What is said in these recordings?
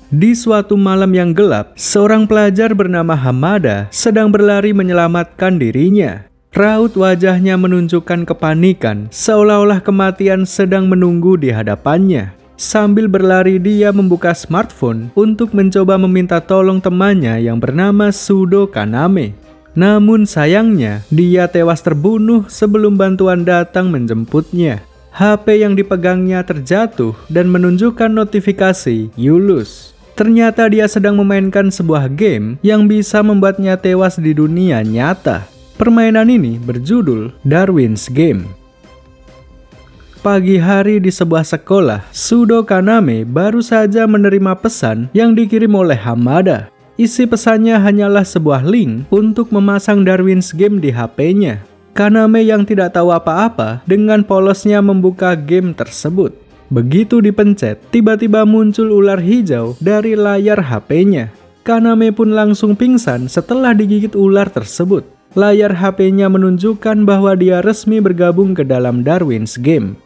Di suatu malam yang gelap, seorang pelajar bernama Hamada sedang berlari menyelamatkan dirinya. Raut wajahnya menunjukkan kepanikan, seolah-olah kematian sedang menunggu di hadapannya. Sambil berlari, dia membuka smartphone untuk mencoba meminta tolong temannya yang bernama Sudo Kaname. Namun sayangnya, dia tewas terbunuh sebelum bantuan datang menjemputnya. HP yang dipegangnya terjatuh dan menunjukkan notifikasi Yulus. Ternyata dia sedang memainkan sebuah game yang bisa membuatnya tewas di dunia nyata. Permainan ini berjudul Darwin's Game. Pagi hari di sebuah sekolah, Sudo Kaname baru saja menerima pesan yang dikirim oleh Hamada. Isi pesannya hanyalah sebuah link untuk memasang Darwin's Game di HP-nya. Kaname yang tidak tahu apa-apa dengan polosnya membuka game tersebut. Begitu dipencet, tiba-tiba muncul ular hijau dari layar HP-nya. Kaname pun langsung pingsan setelah digigit ular tersebut. Layar HP-nya menunjukkan bahwa dia resmi bergabung ke dalam Darwin's Game.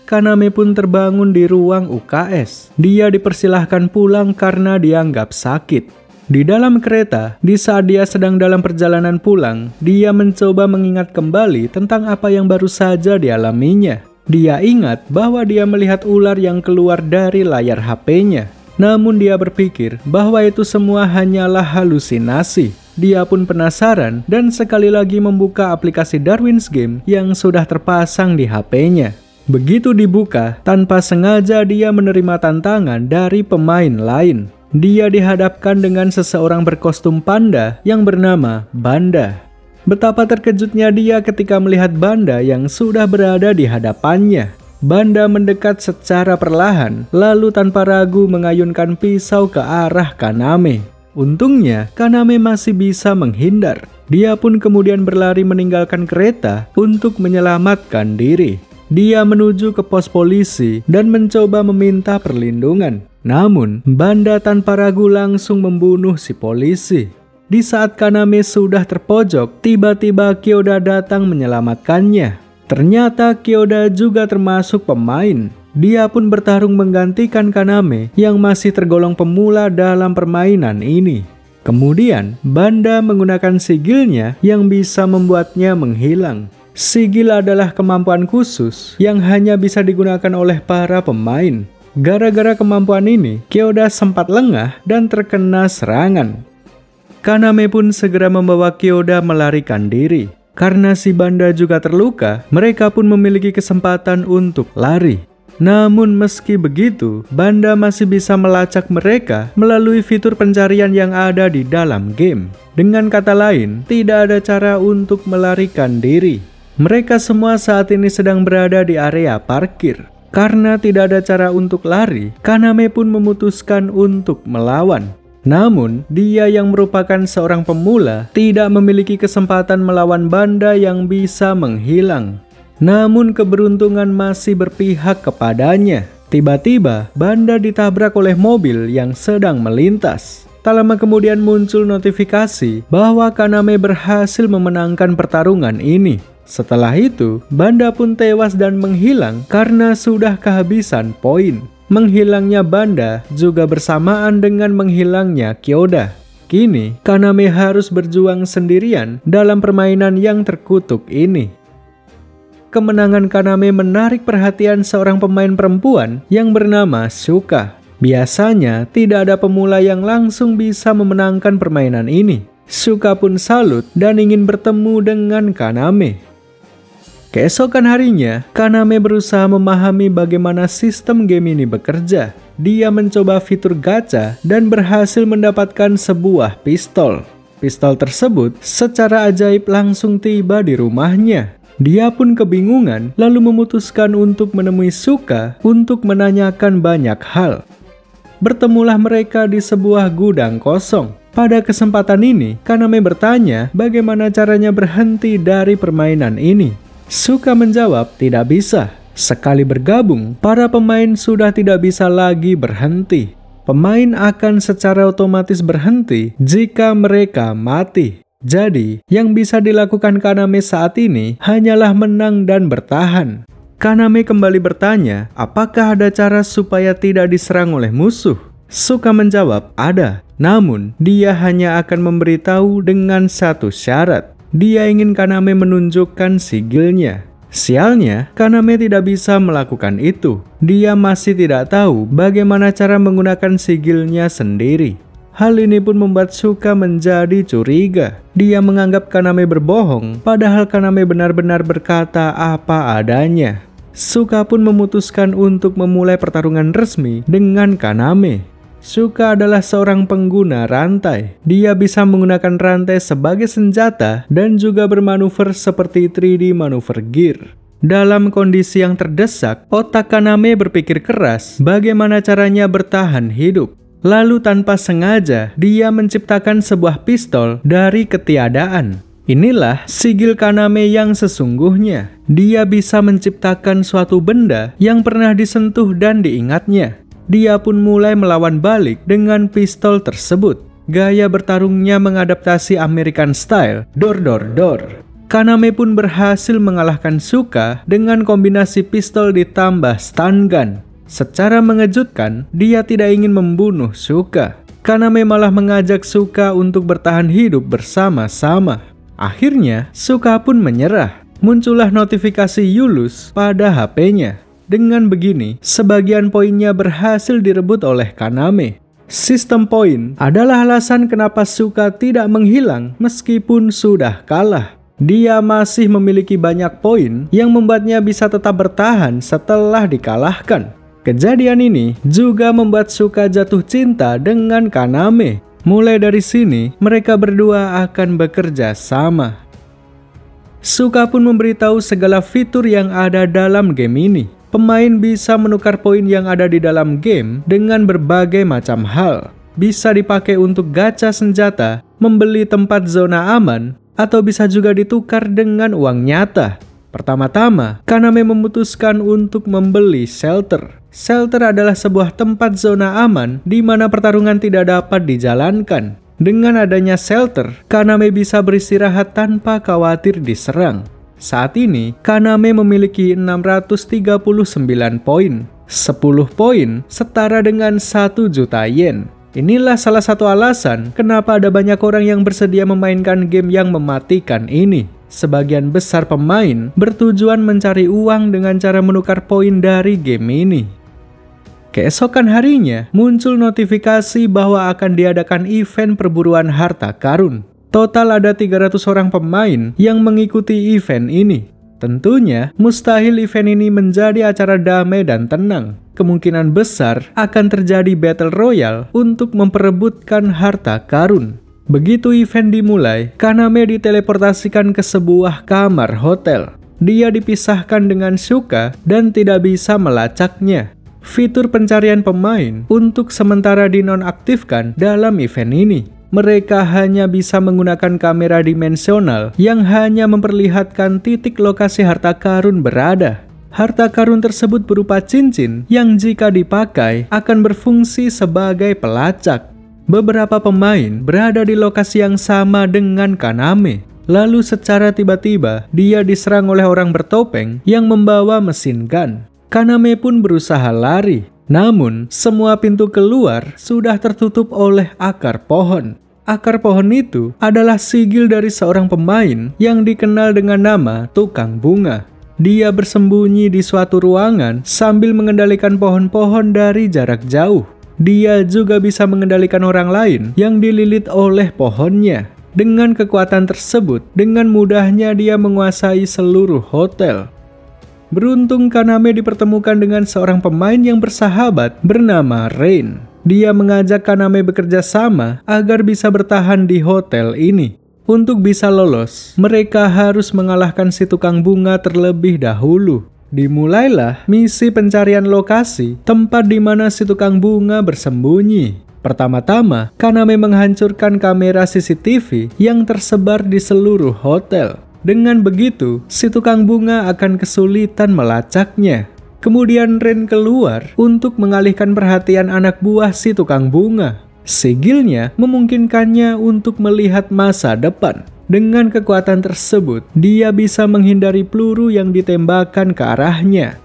Kaname pun terbangun di ruang UKS. Dia dipersilahkan pulang karena dianggap sakit. Di dalam kereta, di saat dia sedang dalam perjalanan pulang, dia mencoba mengingat kembali tentang apa yang baru saja dialaminya. Dia ingat bahwa dia melihat ular yang keluar dari layar HP-nya. Namun dia berpikir bahwa itu semua hanyalah halusinasi. Dia pun penasaran dan sekali lagi membuka aplikasi Darwin's Game yang sudah terpasang di HP-nya. Begitu dibuka, tanpa sengaja dia menerima tantangan dari pemain lain. Dia dihadapkan dengan seseorang berkostum panda yang bernama Banda. Betapa terkejutnya dia ketika melihat Banda yang sudah berada di hadapannya. Banda mendekat secara perlahan, lalu tanpa ragu mengayunkan pisau ke arah Kaname. Untungnya, Kaname masih bisa menghindar. Dia pun kemudian berlari meninggalkan kereta untuk menyelamatkan diri. Dia menuju ke pos polisi dan mencoba meminta perlindungan. Namun, Banda tanpa ragu langsung membunuh si polisi. Di saat Kaname sudah terpojok, tiba-tiba Kyoda datang menyelamatkannya. Ternyata Kyoda juga termasuk pemain. Dia pun bertarung menggantikan Kaname yang masih tergolong pemula dalam permainan ini. Kemudian, Banda menggunakan sigilnya yang bisa membuatnya menghilang. Sigil adalah kemampuan khusus yang hanya bisa digunakan oleh para pemain. Gara-gara kemampuan ini, Kyoda sempat lengah dan terkena serangan. Kaname pun segera membawa Kyoda melarikan diri. Karena si Banda juga terluka, mereka pun memiliki kesempatan untuk lari. Namun meski begitu, Banda masih bisa melacak mereka melalui fitur pencarian yang ada di dalam game. Dengan kata lain, tidak ada cara untuk melarikan diri. Mereka semua saat ini sedang berada di area parkir. Karena tidak ada cara untuk lari, Kaname pun memutuskan untuk melawan. Namun, dia yang merupakan seorang pemula tidak memiliki kesempatan melawan Banda yang bisa menghilang. Namun keberuntungan masih berpihak kepadanya. Tiba-tiba, Banda ditabrak oleh mobil yang sedang melintas. Tak lama kemudian muncul notifikasi bahwa Kaname berhasil memenangkan pertarungan ini. Setelah itu, Banda pun tewas dan menghilang karena sudah kehabisan poin. Menghilangnya Banda juga bersamaan dengan menghilangnya Kyoda. Kini, Kaname harus berjuang sendirian dalam permainan yang terkutuk ini. Kemenangan Kaname menarik perhatian seorang pemain perempuan yang bernama Shuka. Biasanya, tidak ada pemula yang langsung bisa memenangkan permainan ini. Shuka pun salut dan ingin bertemu dengan Kaname. Keesokan harinya, Kaname berusaha memahami bagaimana sistem game ini bekerja. Dia mencoba fitur gacha dan berhasil mendapatkan sebuah pistol. Pistol tersebut secara ajaib langsung tiba di rumahnya. Dia pun kebingungan lalu memutuskan untuk menemui Shuka untuk menanyakan banyak hal. Bertemulah mereka di sebuah gudang kosong. Pada kesempatan ini, Kaname bertanya bagaimana caranya berhenti dari permainan ini. Shuka menjawab tidak bisa. Sekali bergabung, para pemain sudah tidak bisa lagi berhenti. Pemain akan secara otomatis berhenti jika mereka mati. Jadi, yang bisa dilakukan Kaname saat ini hanyalah menang dan bertahan. Kaname kembali bertanya, apakah ada cara supaya tidak diserang oleh musuh? Suka menjawab ada, namun dia hanya akan memberitahu dengan satu syarat. Dia ingin Kaname menunjukkan sigilnya. Sialnya, Kaname tidak bisa melakukan itu. Dia masih tidak tahu bagaimana cara menggunakan sigilnya sendiri. Hal ini pun membuat Suka menjadi curiga. Dia menganggap Kaname berbohong, padahal Kaname benar-benar berkata apa adanya. Suka pun memutuskan untuk memulai pertarungan resmi dengan Kaname. Suka adalah seorang pengguna rantai. Dia bisa menggunakan rantai sebagai senjata dan juga bermanuver seperti 3D manuver gear. Dalam kondisi yang terdesak, otak Kaname berpikir keras bagaimana caranya bertahan hidup. Lalu tanpa sengaja, dia menciptakan sebuah pistol dari ketiadaan. Inilah sigil Kaname yang sesungguhnya. Dia bisa menciptakan suatu benda yang pernah disentuh dan diingatnya. Dia pun mulai melawan balik dengan pistol tersebut. Gaya bertarungnya mengadaptasi American style, door. Kaname pun berhasil mengalahkan Suka dengan kombinasi pistol ditambah stun gun. Secara mengejutkan, dia tidak ingin membunuh Suka. Kaname malah mengajak Suka untuk bertahan hidup bersama-sama. Akhirnya, Suka pun menyerah. Muncullah notifikasi Yulus pada HP-nya. Dengan begini, sebagian poinnya berhasil direbut oleh Kaname. Sistem poin adalah alasan kenapa Suka tidak menghilang meskipun sudah kalah. Dia masih memiliki banyak poin yang membuatnya bisa tetap bertahan setelah dikalahkan. Kejadian ini juga membuat Suka jatuh cinta dengan Kaname. Mulai dari sini, mereka berdua akan bekerja sama. Suka pun memberitahu segala fitur yang ada dalam game ini. Pemain bisa menukar poin yang ada di dalam game dengan berbagai macam hal. Bisa dipakai untuk gacha senjata, membeli tempat zona aman, atau bisa juga ditukar dengan uang nyata. Pertama-tama, Kaname memutuskan untuk membeli shelter. Shelter adalah sebuah tempat zona aman di mana pertarungan tidak dapat dijalankan. Dengan adanya shelter, Kaname bisa beristirahat tanpa khawatir diserang. Saat ini, Kaname memiliki 639 poin. 10 poin setara dengan 1 juta yen. Inilah salah satu alasan kenapa ada banyak orang yang bersedia memainkan game yang mematikan ini. Sebagian besar pemain bertujuan mencari uang dengan cara menukar poin dari game ini. Keesokan harinya, muncul notifikasi bahwa akan diadakan event perburuan harta karun. Total ada 300 orang pemain yang mengikuti event ini. Tentunya, mustahil event ini menjadi acara damai dan tenang. Kemungkinan besar akan terjadi battle royale untuk memperebutkan harta karun. Begitu event dimulai, Kaname diteleportasikan ke sebuah kamar hotel. Dia dipisahkan dengan Suka dan tidak bisa melacaknya. Fitur pencarian pemain untuk sementara dinonaktifkan dalam event ini. Mereka hanya bisa menggunakan kamera dimensional yang hanya memperlihatkan titik lokasi harta karun berada. Harta karun tersebut berupa cincin yang jika dipakai akan berfungsi sebagai pelacak. Beberapa pemain berada di lokasi yang sama dengan Kaname. Lalu secara tiba-tiba dia diserang oleh orang bertopeng yang membawa mesin gun. Kaname pun berusaha lari. Namun, semua pintu keluar sudah tertutup oleh akar pohon. Akar pohon itu adalah sigil dari seorang pemain yang dikenal dengan nama Tukang Bunga. Dia bersembunyi di suatu ruangan sambil mengendalikan pohon-pohon dari jarak jauh. Dia juga bisa mengendalikan orang lain yang dililit oleh pohonnya. Dengan kekuatan tersebut, dengan mudahnya dia menguasai seluruh hotel. Beruntung Kaname dipertemukan dengan seorang pemain yang bersahabat bernama Rain. Dia mengajak Kaname bekerja sama agar bisa bertahan di hotel ini. Untuk bisa lolos, mereka harus mengalahkan si tukang bunga terlebih dahulu. Dimulailah misi pencarian lokasi, tempat di mana si tukang bunga bersembunyi. Pertama-tama, Kaname menghancurkan kamera CCTV yang tersebar di seluruh hotel. Dengan begitu, si tukang bunga akan kesulitan melacaknya. Kemudian Ren keluar untuk mengalihkan perhatian anak buah si tukang bunga. Sigilnya memungkinkannya untuk melihat masa depan. Dengan kekuatan tersebut, dia bisa menghindari peluru yang ditembakkan ke arahnya.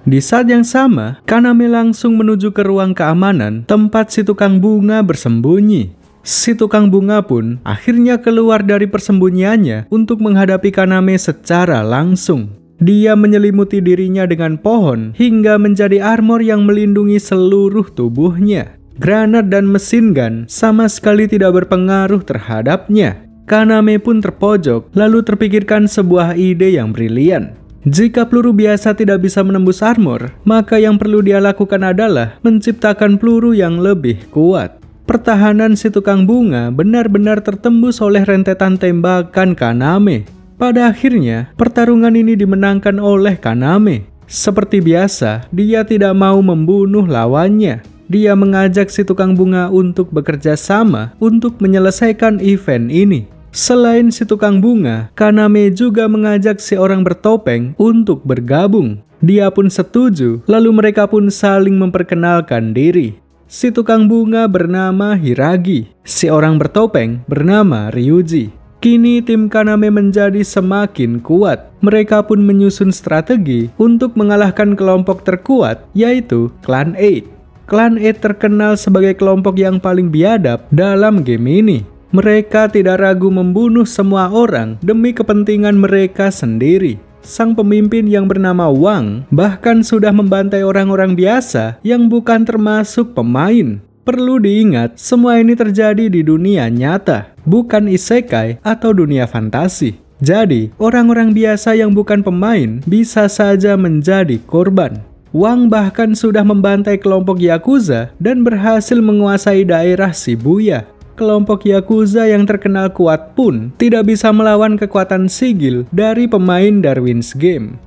Di saat yang sama, Kaname langsung menuju ke ruang keamanan tempat si tukang bunga bersembunyi. Si tukang bunga pun akhirnya keluar dari persembunyiannya untuk menghadapi Kaname secara langsung. Dia menyelimuti dirinya dengan pohon hingga menjadi armor yang melindungi seluruh tubuhnya. Granat dan mesin gun sama sekali tidak berpengaruh terhadapnya. Kaname pun terpojok, lalu terpikirkan sebuah ide yang brilian. Jika peluru biasa tidak bisa menembus armor, maka yang perlu dia lakukan adalah menciptakan peluru yang lebih kuat. Pertahanan si tukang bunga benar-benar tertembus oleh rentetan tembakan Kaname. Pada akhirnya, pertarungan ini dimenangkan oleh Kaname. Seperti biasa, dia tidak mau membunuh lawannya. Dia mengajak si tukang bunga untuk bekerja sama untuk menyelesaikan event ini. Selain si tukang bunga, Kaname juga mengajak si orang bertopeng untuk bergabung. Dia pun setuju, lalu mereka pun saling memperkenalkan diri. Si tukang bunga bernama Hiragi, si orang bertopeng bernama Ryuji. Kini tim Kaname menjadi semakin kuat. Mereka pun menyusun strategi untuk mengalahkan kelompok terkuat, yaitu Clan 8. Clan 8 terkenal sebagai kelompok yang paling biadab dalam game ini. Mereka tidak ragu membunuh semua orang demi kepentingan mereka sendiri. Sang pemimpin yang bernama Wang bahkan sudah membantai orang-orang biasa yang bukan termasuk pemain. Perlu diingat, semua ini terjadi di dunia nyata, bukan isekai atau dunia fantasi. Jadi, orang-orang biasa yang bukan pemain bisa saja menjadi korban. Wang bahkan sudah membantai kelompok Yakuza dan berhasil menguasai daerah Shibuya. Kelompok Yakuza yang terkenal kuat pun tidak bisa melawan kekuatan sigil dari pemain Darwin's Game.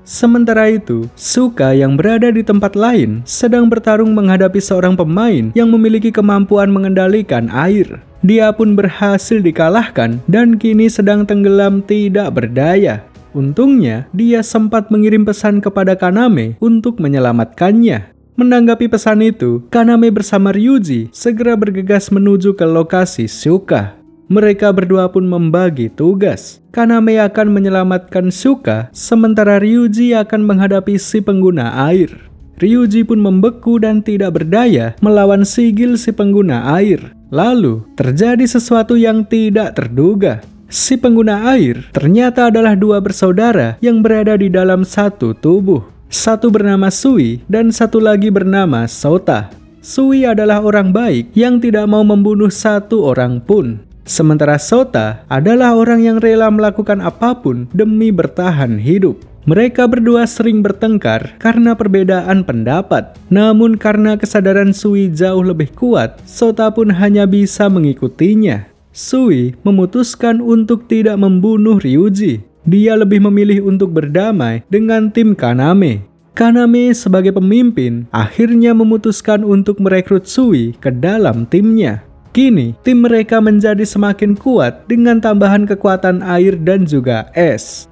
Sementara itu, Suka yang berada di tempat lain sedang bertarung menghadapi seorang pemain yang memiliki kemampuan mengendalikan air. Dia pun berhasil dikalahkan dan kini sedang tenggelam tidak berdaya. Untungnya, dia sempat mengirim pesan kepada Kaname untuk menyelamatkannya. Menanggapi pesan itu, Kaname bersama Ryuji segera bergegas menuju ke lokasi Suka. Mereka berdua pun membagi tugas. Kaname akan menyelamatkan Suka, sementara Ryuji akan menghadapi si pengguna air. Ryuji pun membeku dan tidak berdaya melawan sigil si pengguna air. Lalu, terjadi sesuatu yang tidak terduga. Si pengguna air ternyata adalah dua bersaudara yang berada di dalam satu tubuh. Satu bernama Sui dan satu lagi bernama Sota. Sui adalah orang baik yang tidak mau membunuh satu orang pun. Sementara Sota adalah orang yang rela melakukan apapun demi bertahan hidup. Mereka berdua sering bertengkar karena perbedaan pendapat. Namun karena kesadaran Sui jauh lebih kuat, Sota pun hanya bisa mengikutinya. Sui memutuskan untuk tidak membunuh Ryuji. Dia lebih memilih untuk berdamai dengan tim Kaname. Kaname sebagai pemimpin akhirnya memutuskan untuk merekrut Sui ke dalam timnya. Kini, tim mereka menjadi semakin kuat dengan tambahan kekuatan air dan juga es.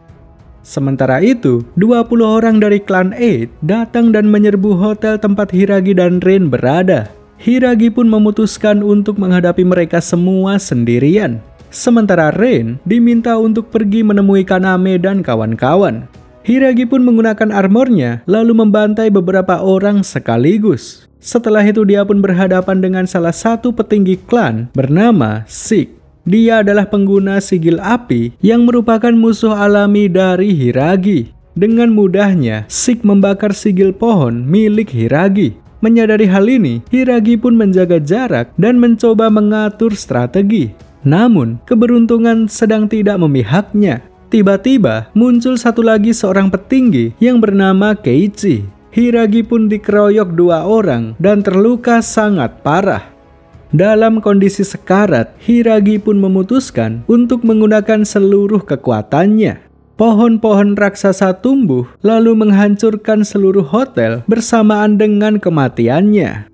Sementara itu, 20 orang dari Clan 8 datang dan menyerbu hotel tempat Hiragi dan Rin berada. Hiragi pun memutuskan untuk menghadapi mereka semua sendirian. Sementara Rin diminta untuk pergi menemui Kaname dan kawan-kawan. Hiragi pun menggunakan armornya lalu membantai beberapa orang sekaligus. Setelah itu dia pun berhadapan dengan salah satu petinggi klan bernama Sik. Dia adalah pengguna sigil api yang merupakan musuh alami dari Hiragi. Dengan mudahnya, Sik membakar sigil pohon milik Hiragi. Menyadari hal ini, Hiragi pun menjaga jarak dan mencoba mengatur strategi. Namun, keberuntungan sedang tidak memihaknya. Tiba-tiba, muncul satu lagi seorang petinggi yang bernama Keiichi. Hiragi pun dikeroyok dua orang dan terluka sangat parah. Dalam kondisi sekarat, Hiragi pun memutuskan untuk menggunakan seluruh kekuatannya. Pohon-pohon raksasa tumbuh lalu menghancurkan seluruh hotel bersamaan dengan kematiannya.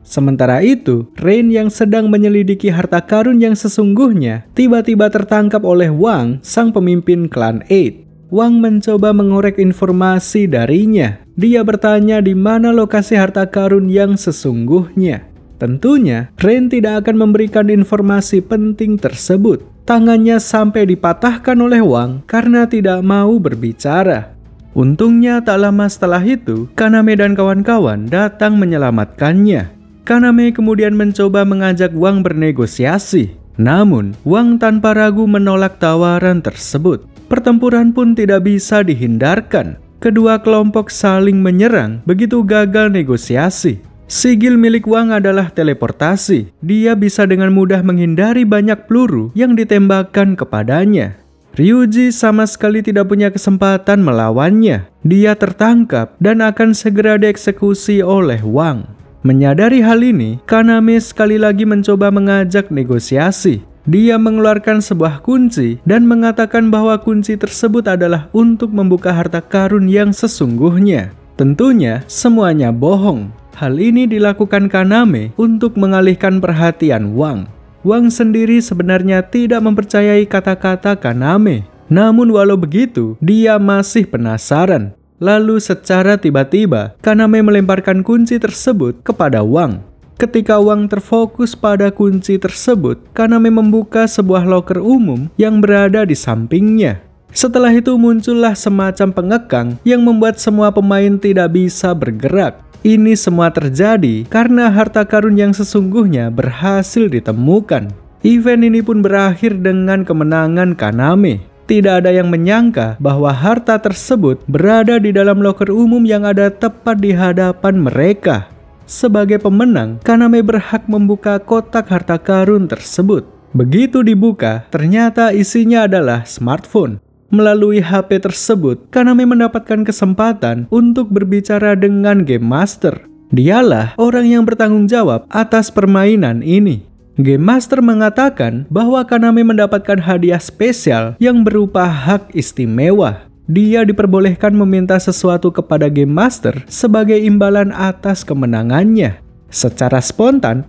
Sementara itu, Rin yang sedang menyelidiki harta karun yang sesungguhnya tiba-tiba tertangkap oleh Wang, sang pemimpin Clan 8. Wang mencoba mengorek informasi darinya. Dia bertanya di mana lokasi harta karun yang sesungguhnya. Tentunya, Rin tidak akan memberikan informasi penting tersebut. Tangannya sampai dipatahkan oleh Wang karena tidak mau berbicara. Untungnya tak lama setelah itu, Kaname dan kawan-kawan datang menyelamatkannya. Kaname kemudian mencoba mengajak Wang bernegosiasi. Namun, Wang tanpa ragu menolak tawaran tersebut. Pertempuran pun tidak bisa dihindarkan. Kedua kelompok saling menyerang, begitu gagal negosiasi. Sigil milik Wang adalah teleportasi. Dia bisa dengan mudah menghindari banyak peluru yang ditembakkan kepadanya. Ryuji sama sekali tidak punya kesempatan melawannya. Dia tertangkap dan akan segera dieksekusi oleh Wang. Menyadari hal ini, Kaname sekali lagi mencoba mengajak negosiasi. Dia mengeluarkan sebuah kunci dan mengatakan bahwa kunci tersebut adalah untuk membuka harta karun yang sesungguhnya. Tentunya semuanya bohong. Hal ini dilakukan Kaname untuk mengalihkan perhatian Wang. Wang sendiri sebenarnya tidak mempercayai kata-kata Kaname. Namun walau begitu, dia masih penasaran. Lalu secara tiba-tiba, Kaname melemparkan kunci tersebut kepada Wang. Ketika Wang terfokus pada kunci tersebut, Kaname membuka sebuah loker umum yang berada di sampingnya. Setelah itu muncullah semacam pengekang yang membuat semua pemain tidak bisa bergerak. Ini semua terjadi karena harta karun yang sesungguhnya berhasil ditemukan. Event ini pun berakhir dengan kemenangan Kaname. Tidak ada yang menyangka bahwa harta tersebut berada di dalam loker umum yang ada tepat di hadapan mereka. Sebagai pemenang, Kaname berhak membuka kotak harta karun tersebut. Begitu dibuka, ternyata isinya adalah smartphone. Melalui HP tersebut, Kaname mendapatkan kesempatan untuk berbicara dengan Game Master. Dialah orang yang bertanggung jawab atas permainan ini. Game Master mengatakan bahwa Kaname mendapatkan hadiah spesial yang berupa hak istimewa. Dia diperbolehkan meminta sesuatu kepada Game Master sebagai imbalan atas kemenangannya. Secara spontan,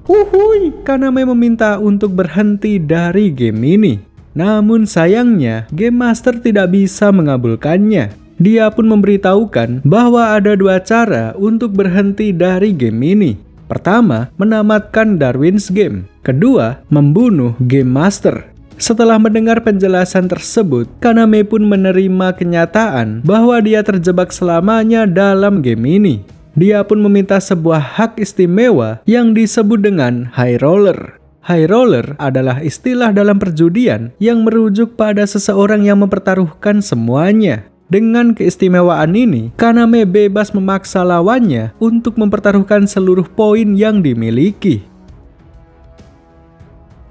Kaname meminta untuk berhenti dari game ini. Namun sayangnya, Game Master tidak bisa mengabulkannya. Dia pun memberitahukan bahwa ada dua cara untuk berhenti dari game ini. Pertama, menamatkan Darwin's Game. Kedua, membunuh Game Master. Setelah mendengar penjelasan tersebut, Kaname pun menerima kenyataan bahwa dia terjebak selamanya dalam game ini. Dia pun meminta sebuah hak istimewa yang disebut dengan High Roller. High Roller adalah istilah dalam perjudian yang merujuk pada seseorang yang mempertaruhkan semuanya. Dengan keistimewaan ini, Kaname bebas memaksa lawannya untuk mempertaruhkan seluruh poin yang dimiliki.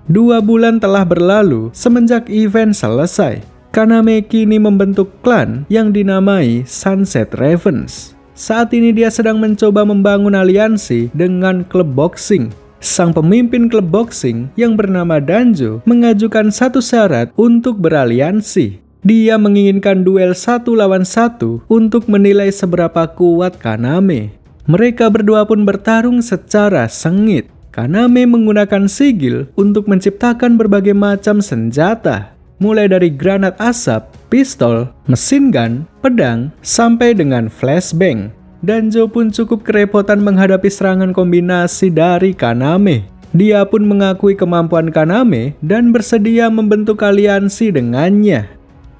2 bulan telah berlalu semenjak event selesai. Kaname kini membentuk klan yang dinamai Sunset Ravens. Saat ini dia sedang mencoba membangun aliansi dengan klub boxing. Sang pemimpin klub boxing yang bernama Danjo mengajukan satu syarat untuk beraliansi. Dia menginginkan duel 1 lawan 1 untuk menilai seberapa kuat Kaname. Mereka berdua pun bertarung secara sengit. Kaname menggunakan sigil untuk menciptakan berbagai macam senjata, mulai dari granat asap, pistol, mesin gun, pedang, sampai dengan flashbang. Danjo pun cukup kerepotan menghadapi serangan kombinasi dari Kaname. Dia pun mengakui kemampuan Kaname dan bersedia membentuk aliansi dengannya.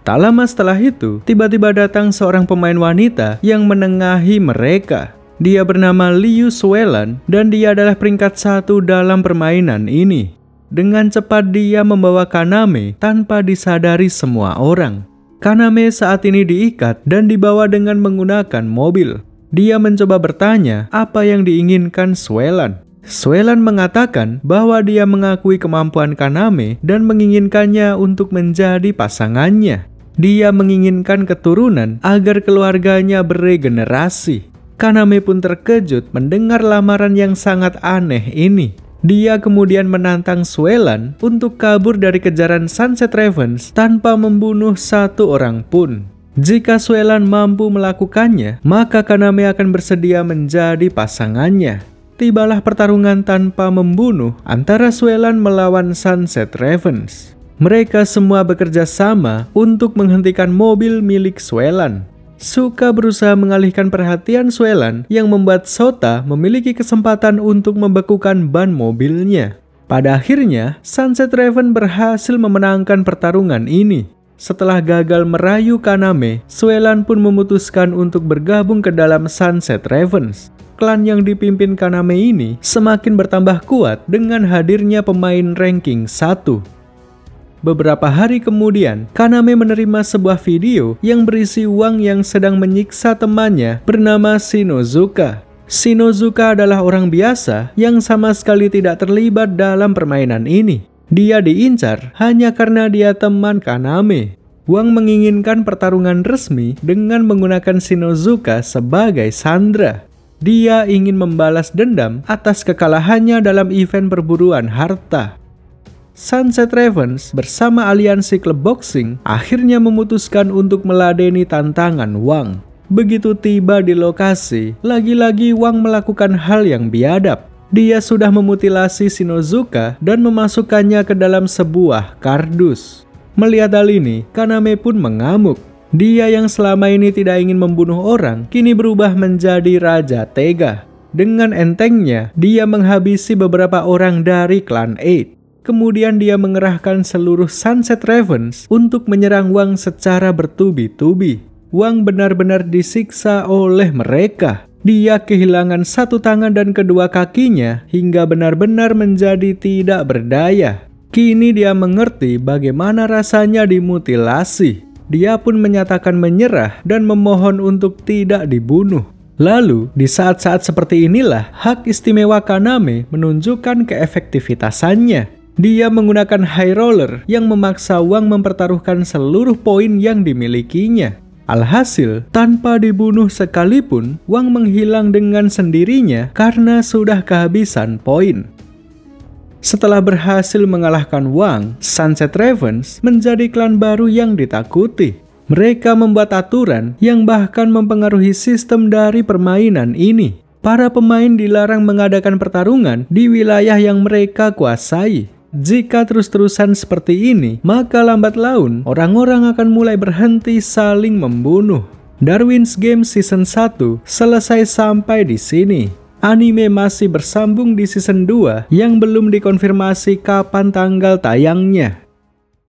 Tak lama setelah itu, tiba-tiba datang seorang pemain wanita yang menengahi mereka. Dia bernama Liu Suelan dan dia adalah peringkat 1 dalam permainan ini. Dengan cepat dia membawa Kaname tanpa disadari semua orang. Kaname saat ini diikat dan dibawa dengan menggunakan mobil. Dia mencoba bertanya apa yang diinginkan Suelan. Suelan mengatakan bahwa dia mengakui kemampuan Kaname dan menginginkannya untuk menjadi pasangannya. Dia menginginkan keturunan agar keluarganya beregenerasi. Kaname pun terkejut mendengar lamaran yang sangat aneh ini. Dia kemudian menantang Suelan untuk kabur dari kejaran Sunset Ravens tanpa membunuh satu orang pun. Jika Suelan mampu melakukannya, maka Kaname akan bersedia menjadi pasangannya. Tibalah pertarungan tanpa membunuh antara Suelan melawan Sunset Ravens. Mereka semua bekerja sama untuk menghentikan mobil milik Suelan. Suka berusaha mengalihkan perhatian Suelan yang membuat Sota memiliki kesempatan untuk membekukan ban mobilnya. Pada akhirnya, Sunset Raven berhasil memenangkan pertarungan ini. Setelah gagal merayu Kaname, Suelan pun memutuskan untuk bergabung ke dalam Sunset Ravens. Klan yang dipimpin Kaname ini semakin bertambah kuat dengan hadirnya pemain ranking 1. Beberapa hari kemudian, Kaname menerima sebuah video yang berisi Wang yang sedang menyiksa temannya bernama Shinozuka. Shinozuka adalah orang biasa yang sama sekali tidak terlibat dalam permainan ini. Dia diincar hanya karena dia teman Kaname. Wang menginginkan pertarungan resmi dengan menggunakan Shinozuka sebagai sandera. Dia ingin membalas dendam atas kekalahannya dalam event perburuan harta. Sunset Ravens bersama aliansi klub boxing akhirnya memutuskan untuk meladeni tantangan Wang. Begitu tiba di lokasi, lagi-lagi Wang melakukan hal yang biadab. Dia sudah memutilasi Shinozuka dan memasukkannya ke dalam sebuah kardus. Melihat hal ini, Kaname pun mengamuk. Dia yang selama ini tidak ingin membunuh orang, kini berubah menjadi raja tega. Dengan entengnya, dia menghabisi beberapa orang dari klan 8. Kemudian dia mengerahkan seluruh Sunset Ravens untuk menyerang Wang secara bertubi-tubi. Wang benar-benar disiksa oleh mereka. Dia kehilangan satu tangan dan kedua kakinya hingga benar-benar menjadi tidak berdaya. Kini dia mengerti bagaimana rasanya dimutilasi. Dia pun menyatakan menyerah dan memohon untuk tidak dibunuh. Lalu, di saat-saat seperti inilah hak istimewa Kaname menunjukkan keefektivitasannya. Dia menggunakan high roller yang memaksa Wang mempertaruhkan seluruh poin yang dimilikinya. Alhasil, tanpa dibunuh sekalipun, Wang menghilang dengan sendirinya karena sudah kehabisan poin. Setelah berhasil mengalahkan Wang, Sunset Ravens menjadi klan baru yang ditakuti. Mereka membuat aturan yang bahkan mempengaruhi sistem dari permainan ini. Para pemain dilarang mengadakan pertarungan di wilayah yang mereka kuasai. Jika terus-terusan seperti ini, maka lambat laun orang-orang akan mulai berhenti saling membunuh. Darwin's Game Season 1 selesai sampai di sini. Anime masih bersambung di season 2 yang belum dikonfirmasi kapan tanggal tayangnya.